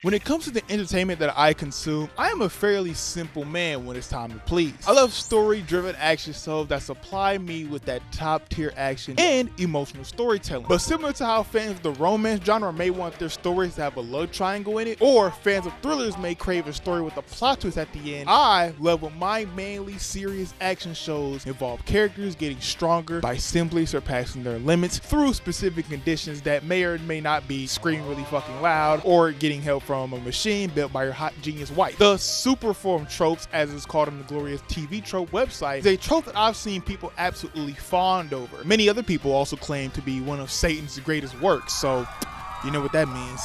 When it comes to the entertainment that I consume, I am a fairly simple man when it's time to please. I love story-driven action shows that supply me with that top-tier action and emotional storytelling. But similar to how fans of the romance genre may want their stories to have a love triangle in it, or fans of thrillers may crave a story with a plot twist at the end, I love when my manly, serious action shows involve characters getting stronger by simply surpassing their limits through specific conditions that may or may not be screaming really fucking loud or getting help from a machine built by your hot genius wife. The super form tropes, as it's called on the glorious TV trope website, is a trope that I've seen people absolutely fawned over. Many other people also claim to be one of Satan's greatest works, so you know what that means.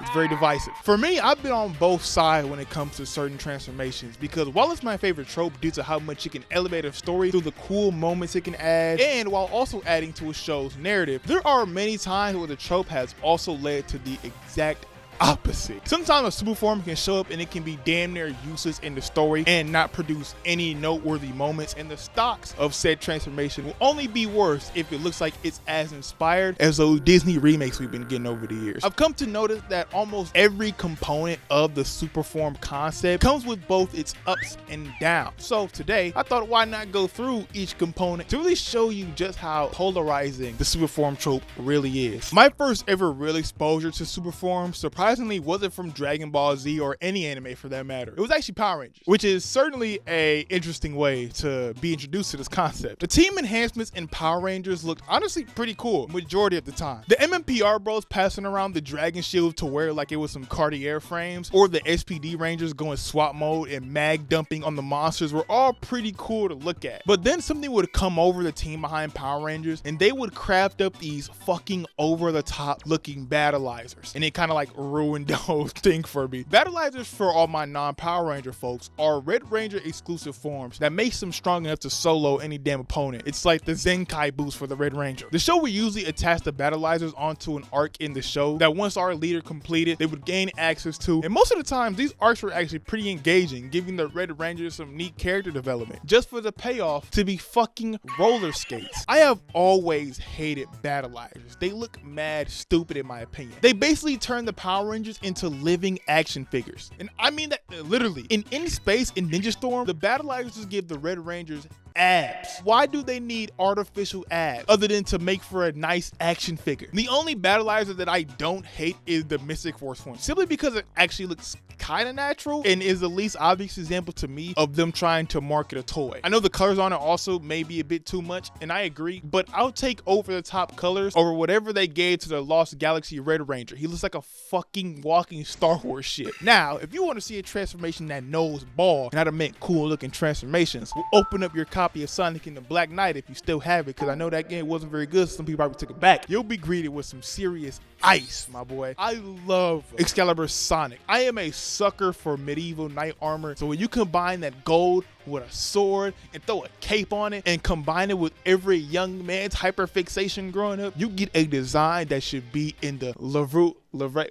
It's very divisive. For me, I've been on both sides when it comes to certain transformations, because while it's my favorite trope due to how much it can elevate a story through the cool moments it can add, and while also adding to a show's narrative, there are many times where the trope has also led to the exact opposite. Sometimes a super form can show up and it can be damn near useless in the story and not produce any noteworthy moments, and the stocks of said transformation will only be worse if it looks like it's as inspired as those Disney remakes we've been getting over the years. I've come to notice that almost every component of the super form concept comes with both its ups and downs. So today, I thought why not go through each component to really show you just how polarizing the super form trope really is. My first ever real exposure to super form surprisingly wasn't from Dragon Ball Z or any anime for that matter. It was actually Power Rangers, which is certainly a interesting way to be introduced to this concept. The team enhancements in Power Rangers looked honestly pretty cool majority of the time. The MMPR bros passing around the Dragon Shield to wear like it was some Cartier frames, or the SPD Rangers going SWAT mode and mag dumping on the monsters were all pretty cool to look at. But then something would come over the team behind Power Rangers and they would craft up these fucking over the top looking battleizers, and it kind of like ruined the whole thing for me. Battleizers, for all my non-Power Ranger folks, are Red Ranger exclusive forms that makes them strong enough to solo any damn opponent. It's like the Zenkai boost for the Red Ranger. The show would usually attach the battleizers onto an arc in the show that once our leader completed, they would gain access to, and most of the time these arcs were actually pretty engaging, giving the Red Ranger some neat character development, just for the payoff to be fucking roller skates. I have always hated battleizers. They look mad stupid in my opinion. They basically turn the Power Rangers into living action figures, and I mean that literally. In Any Space in Ninja Storm, the battleizers just give the Red Rangers abs. Why do they need artificial abs other than to make for a nice action figure? The only battleizer that I don't hate is the Mystic Force one, simply because it actually looks kind of natural and is the least obvious example to me of them trying to market a toy. I know the colors on it also may be a bit too much, and I agree, but I'll take over the top colors over whatever they gave to the Lost Galaxy Red Ranger. He looks like a fucking walking Star Wars shit. Now, if you want to see a transformation that knows ball, and I meant cool looking transformations, we'll open up your copy of Sonic and the Black Knight if you still have it, because I know that game wasn't very good, so some people probably took it back. You'll be greeted with some serious ice, my boy. I love Excalibur Sonic. I am a sucker for medieval knight armor, so when you combine that gold with a sword and throw a cape on it and combine it with every young man's hyperfixation growing up, you get a design that should be in the Louvre.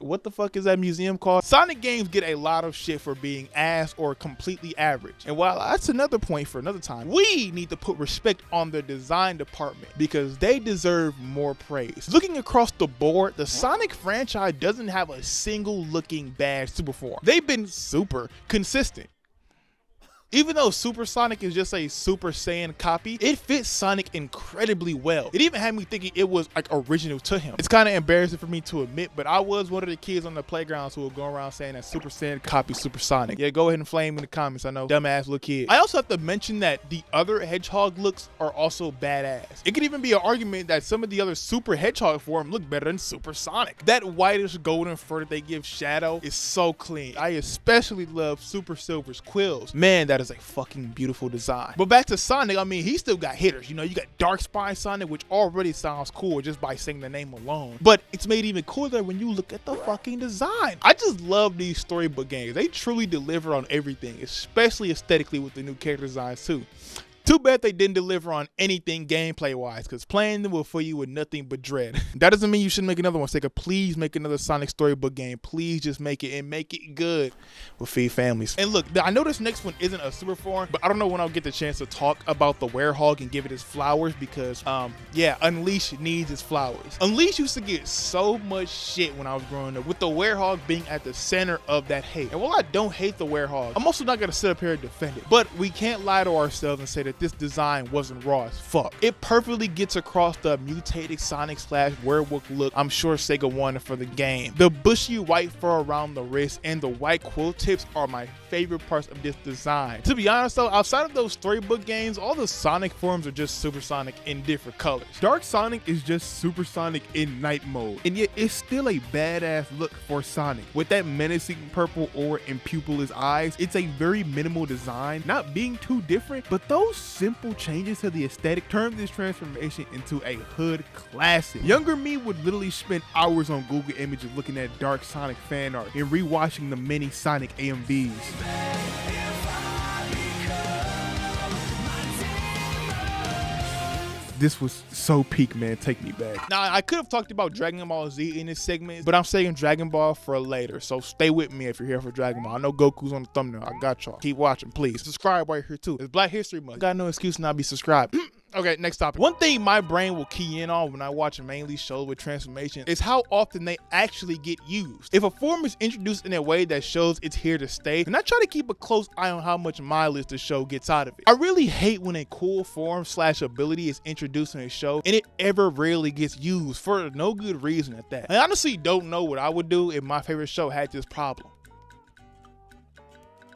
What the fuck is that museum called? Sonic games get a lot of shit for being ass or completely average, and while that's another point for another time, we need to put respect on the design department because they deserve more praise. Looking across the board, the Sonic franchise doesn't have a single looking bad super form. They've been super consistent. Even though Super Sonic is just a Super Saiyan copy, it fits Sonic incredibly well. It even had me thinking it was like original to him. It's kind of embarrassing for me to admit, but I was one of the kids on the playgrounds who would go around saying that Super Saiyan copy Super Sonic. Yeah, go ahead and flame in the comments. I know, dumbass little kid. I also have to mention that the other Hedgehog looks are also badass. It could even be an argument that some of the other Super Hedgehog forms look better than Super Sonic. That whitish golden fur that they give Shadow is so clean. I especially love Super Silver's quills. Man, that is a fucking beautiful design. But back to Sonic, I mean, he still got hitters. You know, you got Dark Spine Sonic, which already sounds cool just by saying the name alone. But it's made even cooler when you look at the fucking design. I just love these storybook games. They truly deliver on everything, especially aesthetically with the new character designs too. Too bad they didn't deliver on anything gameplay wise, because playing them will fill you with nothing but dread. That doesn't mean you shouldn't make another one. Sega, please make another Sonic Storybook game. Please just make it, and make it good. Will feed families. And look, I know this next one isn't a super form, but I don't know when I'll get the chance to talk about the werehog and give it its flowers, because yeah, Unleash needs its flowers. Unleash used to get so much shit when I was growing up, with the werehog being at the center of that hate. And while I don't hate the werehog, I'm also not gonna sit up here and defend it. But we can't lie to ourselves and say that this design wasn't raw as fuck. It perfectly gets across the mutated Sonic / werewolf look I'm sure Sega wanted for the game. The bushy white fur around the wrist and the white quill tips are my favorite parts of this design. To be honest though, outside of those storybook games, all the Sonic forms are just Supersonic in different colors. Dark Sonic is just Supersonic in night mode, and yet it's still a badass look for Sonic. With that menacing purple aura and pupilless eyes, it's a very minimal design, not being too different, but those simple changes to the aesthetic turn this transformation into a hood classic. Younger me would literally spend hours on Google Images looking at Dark Sonic fan art and rewatching the many Sonic AMVs. This was so peak, man. Take me back. Now, I could have talked about Dragon Ball Z in this segment, but I'm saving Dragon Ball for later. So stay with me if you're here for Dragon Ball. I know Goku's on the thumbnail. I got y'all. Keep watching, please. Subscribe right here, too. It's Black History Month. Got no excuse not to be subscribed. Okay, next topic. One thing my brain will key in on when I watch mainly shows with transformation is how often they actually get used. If a form is introduced in a way that shows it's here to stay, then I try to keep a close eye on how much mileage the show gets out of it. I really hate when a cool form / ability is introduced in a show and it ever rarely gets used for no good reason at that. I honestly don't know what I would do if my favorite show had this problem.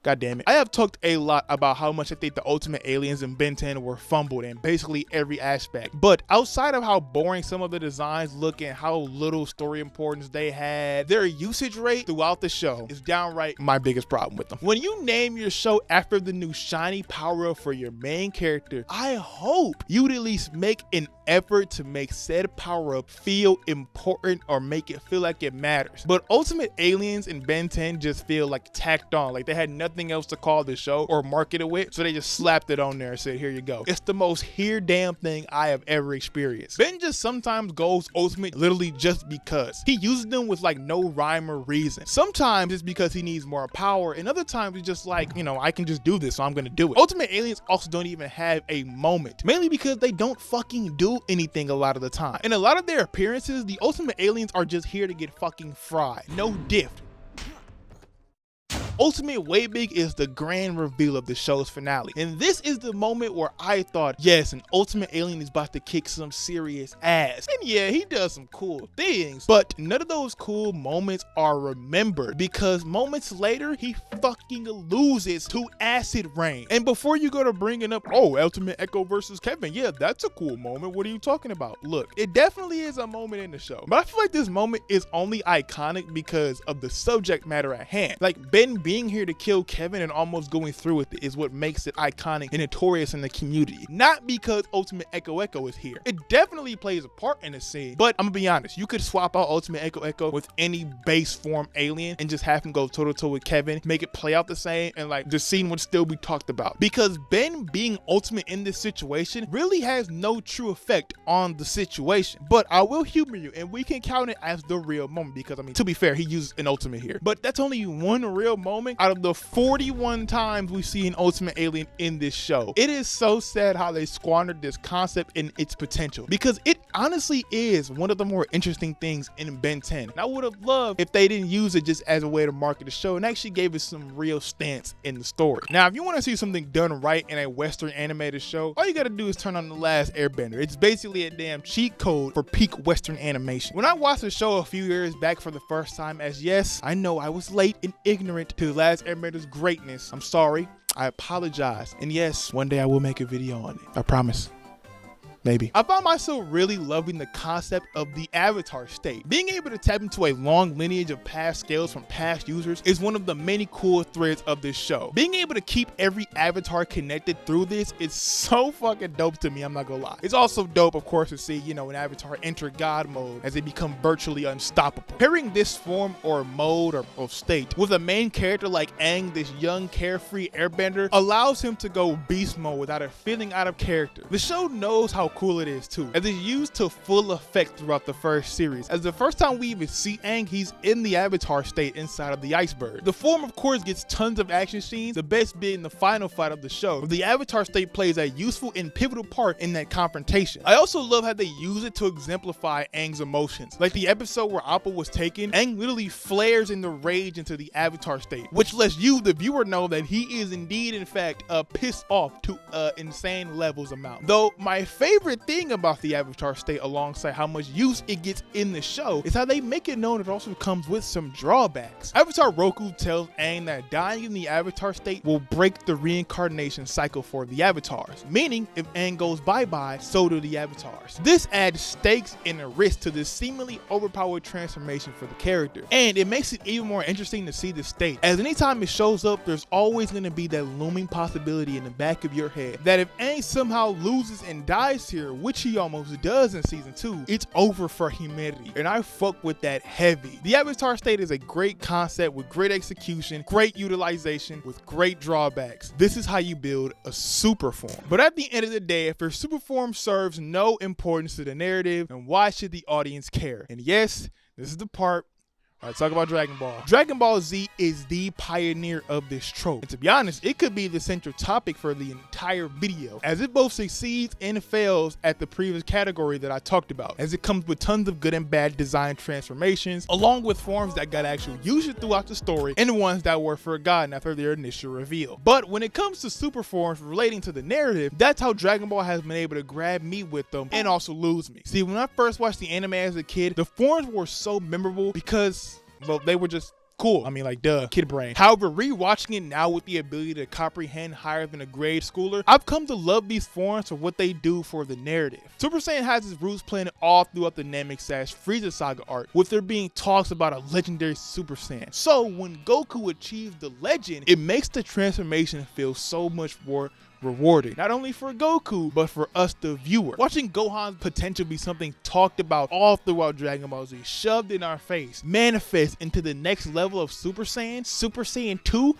God damn it. I have talked a lot about how much I think the Ultimate Aliens in Ben 10 were fumbled in basically every aspect. But outside of how boring some of the designs look and how little story importance they had, their usage rate throughout the show is downright my biggest problem with them. When you name your show after the new shiny power-up for your main character, I hope you'd at least make an effort to make said power-up feel important or make it feel like it matters. But Ultimate Aliens in Ben 10 just feel like tacked on, like they had nothing else to call the show or market it with, so they just slapped it on there and said, here you go. It's the most here damn thing I have ever experienced. Ben just sometimes goes ultimate literally just because. He uses them with like no rhyme or reason. Sometimes it's because he needs more power, and other times it's just like, you know, I can just do this, so I'm gonna do it. Ultimate Aliens also don't even have a moment, mainly because they don't fucking do anything a lot of the time. In a lot of their appearances, the Ultimate Aliens are just here to get fucking fried. No diff. Ultimate Way Big is the grand reveal of the show's finale. And this is the moment where I thought, yes, an Ultimate Alien is about to kick some serious ass. And yeah, he does some cool things, but none of those cool moments are remembered, because moments later, he fucking loses to Acid Rain. And before you go to bringing up, oh, Ultimate Echo versus Kevin, yeah, that's a cool moment. What are you talking about? Look, it definitely is a moment in the show, but I feel like this moment is only iconic because of the subject matter at hand. Like, Ben being here to kill Kevin and almost going through with it is what makes it iconic and notorious in the community, not because Ultimate Echo is here. It definitely plays a part in the scene, but I'm gonna be honest, you could swap out Ultimate Echo with any base form alien and just have him go toe to toe with Kevin, make it play out the same, and like the scene would still be talked about, because Ben being ultimate in this situation really has no true effect on the situation. But I will humor you, and we can count it as the real moment, because I mean, to be fair, he uses an ultimate here, but that's only one real moment out of the 41 times we see an Ultimate Alien in this show. It is so sad how they squandered this concept and its potential, because it honestly is one of the more interesting things in Ben 10. And I would have loved if they didn't use it just as a way to market the show and actually gave it some real stance in the story. Now, if you want to see something done right in a Western animated show, all you gotta do is turn on The Last Airbender. It's basically a damn cheat code for peak Western animation. When I watched the show a few years back for the first time, as yes, I know I was late and ignorant to The Last Airbender's greatness. I'm sorry. I apologize. And yes, one day I will make a video on it. I promise. Maybe. I found myself really loving the concept of the avatar state. Being able to tap into a long lineage of past scales from past users is one of the many cool threads of this show. Being able to keep every avatar connected through this is so fucking dope to me, I'm not gonna lie. It's also dope, of course, to see, you know, an avatar enter God mode as they become virtually unstoppable. Pairing this form or mode or state with a main character like Aang, this young carefree airbender, allows him to go beast mode without it feeling out of character. The show knows how cool it is too, as it's used to full effect throughout the first series. As the first time we even see Aang, he's in the avatar state inside of the iceberg. The form, of course, gets tons of action scenes, the best being the final fight of the show. The avatar state plays a useful and pivotal part in that confrontation. I also love how they use it to exemplify Aang's emotions. Like the episode where Appa was taken, Aang literally flares in the rage into the avatar state, which lets you, the viewer, know that he is indeed, in fact, pissed off to insane levels amount. Though my favorite thing about the avatar state, alongside how much use it gets in the show, is how they make it known it also comes with some drawbacks. Avatar Roku tells Aang that dying in the avatar state will break the reincarnation cycle for the avatars, meaning if Aang goes bye-bye, so do the avatars. This adds stakes and a risk to this seemingly overpowered transformation for the character, and it makes it even more interesting to see the state, as anytime it shows up, there's always going to be that looming possibility in the back of your head that if Aang somehow loses and dies here, which he almost does in season 2, it's over for humanity, and I fuck with that heavy. The avatar state is a great concept with great execution, great utilization, with great drawbacks. This is how you build a super form. But at the end of the day, if your super form serves no importance to the narrative, then why should the audience care? And yes, this is the part. Let's talk about Dragon Ball. Dragon Ball Z is the pioneer of this trope. And to be honest, it could be the central topic for the entire video, as it both succeeds and fails at the previous category that I talked about, as it comes with tons of good and bad design transformations, along with forms that got actual usage throughout the story, and ones that were forgotten after their initial reveal. But when it comes to super forms relating to the narrative, that's how Dragon Ball has been able to grab me with them and also lose me. See, when I first watched the anime as a kid, the forms were so memorable because, well, they were just cool. I mean, like, duh, kid brain. However, rewatching it now with the ability to comprehend higher than a grade schooler, I've come to love these forms for what they do for the narrative. Super Saiyan has its roots playing all throughout the Namek/Frieza saga arc, with there being talks about a legendary Super Saiyan. So when Goku achieves the legend, it makes the transformation feel so much more rewarding, not only for Goku, but for us, the viewer. Watching Gohan's potential be something talked about all throughout Dragon Ball Z, shoved in our face, manifest into the next level of Super Saiyan 2,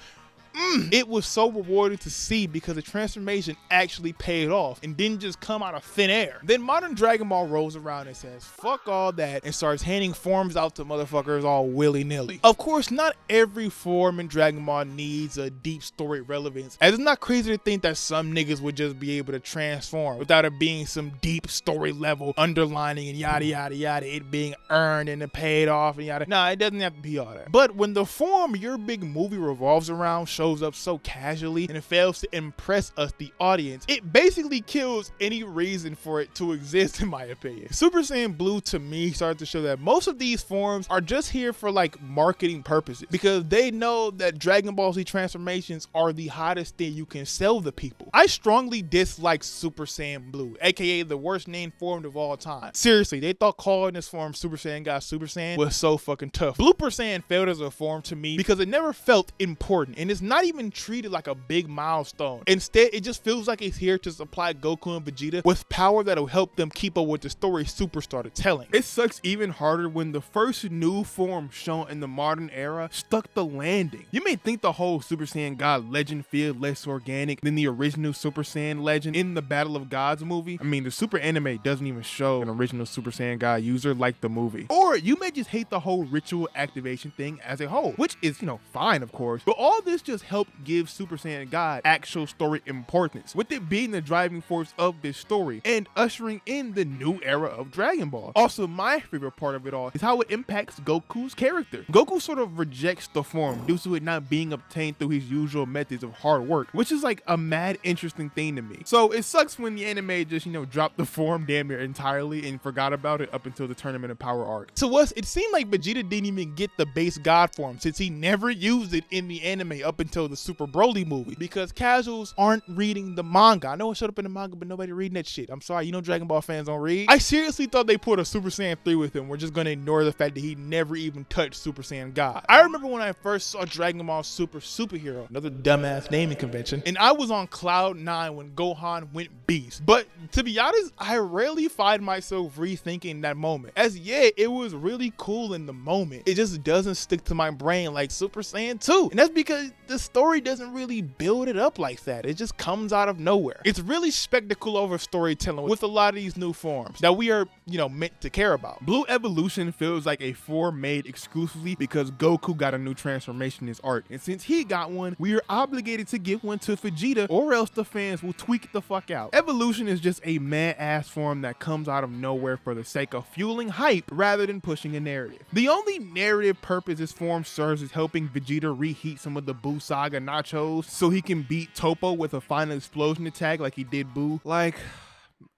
it was so rewarding to see, because the transformation actually paid off and didn't just come out of thin air. Then modern Dragon Ball rolls around and says, fuck all that, and starts handing forms out to motherfuckers all willy-nilly. Of course, not every form in Dragon Ball needs a deep story relevance, as it's not crazy to think that some niggas would just be able to transform without it being some deep story level underlining and yada yada yada, it being earned and it paid off and yada. Nah, it doesn't have to be all that. But when the form your big movie revolves around shows up so casually and it fails to impress us, the audience, it basically kills any reason for it to exist, in my opinion. Super Saiyan Blue, to me, started to show that most of these forms are just here for like marketing purposes, because they know that Dragon Ball Z transformations are the hottest thing you can sell the people. I strongly dislike Super Saiyan Blue, aka the worst named form of all time. Seriously, they thought calling this form Super Saiyan God Super Saiyan was so fucking tough. Blooper Saiyan failed as a form to me because it never felt important, and it's not even treated like a big milestone. Instead, it just feels like it's here to supply Goku and Vegeta with power that'll help them keep up with the story Super started telling. It sucks even harder when the first new form shown in the modern era stuck the landing. You may think the whole Super Saiyan God legend feel less organic than the original Super Saiyan legend in the Battle of Gods movie. I mean, the Super anime doesn't even show an original Super Saiyan God user like the movie. Or you may just hate the whole ritual activation thing as a whole, which is, you know, fine, of course, but all this just helped give Super Saiyan God actual story importance, with it being the driving force of this story and ushering in the new era of Dragon Ball. Also, my favorite part of it all is how it impacts Goku's character. Goku sort of rejects the form due to it not being obtained through his usual methods of hard work, which is like a mad interesting thing to me. So it sucks when the anime just, you know, dropped the form damn near entirely and forgot about it up until the Tournament of Power arc. To us, it seemed like Vegeta didn't even get the base God form, since he never used it in the anime up until until the Super Broly movie, because casuals aren't reading the manga. I know it showed up in the manga, but nobody reading that shit. I'm sorry, you know Dragon Ball fans don't read. I seriously thought they put a Super Saiyan 3 with him. We're just gonna ignore the fact that he never even touched Super Saiyan God. I remember when I first saw Dragon Ball Superhero, another dumbass naming convention, and I was on cloud 9 when Gohan went beast. But to be honest, I rarely find myself rethinking that moment. As yeah, it was really cool in the moment. It just doesn't stick to my brain like Super Saiyan 2. And that's because the story doesn't really build it up like that. It just comes out of nowhere. It's really spectacle over storytelling with a lot of these new forms that we are, meant to care about. Blue Evolution feels like a form made exclusively because Goku got a new transformation in his arc. And since he got one, we are obligated to give one to Vegeta, or else the fans will tweak the fuck out. Evolution is just a mad-ass form that comes out of nowhere for the sake of fueling hype rather than pushing a narrative. The only narrative purpose this form serves is helping Vegeta reheat some of the Buu Saga nachos so he can beat Topo with a final explosion attack like he did Buu. Like,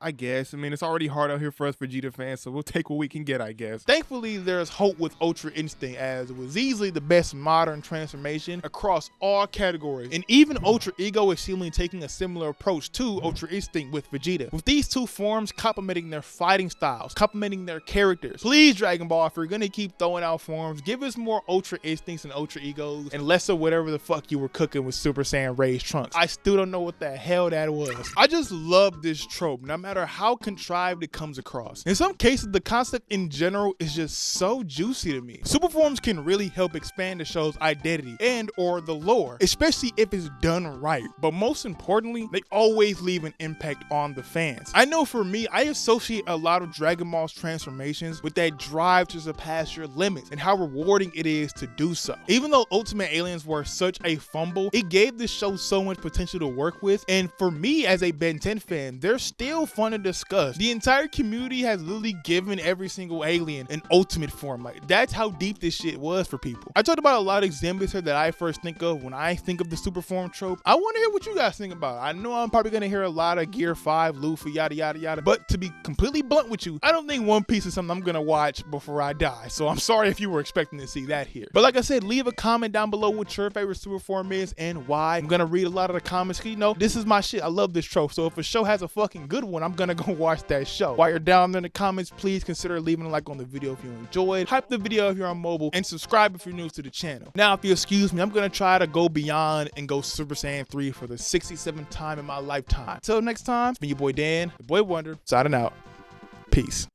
I guess. I mean, it's already hard out here for us Vegeta fans, so we'll take what we can get, I guess. Thankfully, there's hope with Ultra Instinct, as it was easily the best modern transformation across all categories. And even Ultra Ego is seemingly taking a similar approach to Ultra Instinct with Vegeta, with these two forms complementing their fighting styles, complementing their characters. Please, Dragon Ball, if you're gonna keep throwing out forms, give us more Ultra Instincts and Ultra Egos, and less of whatever the fuck you were cooking with Super Saiyan raised Trunks. I still don't know what the hell that was. I just love this trope, no matter how contrived it comes across. In some cases, the concept in general is just so juicy to me. Super forms can really help expand the show's identity and or the lore, especially if it's done right. But most importantly, they always leave an impact on the fans. I know for me, I associate a lot of Dragon Ball's transformations with that drive to surpass your limits and how rewarding it is to do so. Even though Ultimate Aliens were such a fumble, it gave the show so much potential to work with, and for me as a Ben 10 fan, they're still fun to discuss. The entire community has literally given every single alien an ultimate form. Like, that's how deep this shit was for people. I talked about a lot of examples here that I first think of when I think of the super form trope. I want to hear what you guys think about it. I know I'm probably going to hear a lot of Gear 5, Luffy, yada yada yada, but to be completely blunt with you, I don't think One Piece is something I'm going to watch before I die, so I'm sorry if you were expecting to see that here. But like I said, leave a comment down below what your favorite super form is and why. I'm going to read a lot of the comments, because this is my shit. I love this trope, so if a show has a fucking good one, I'm going to go watch that show. While you're down there in the comments, please consider leaving a like on the video if you enjoyed, hype the video if you're on mobile, and subscribe if you're new to the channel. Now, if you excuse me, I'm gonna try to go beyond and go Super Saiyan 3 for the 67th time in my lifetime. Till next time, it's been your boy Dan, the Boy Wonder, signing out. Peace.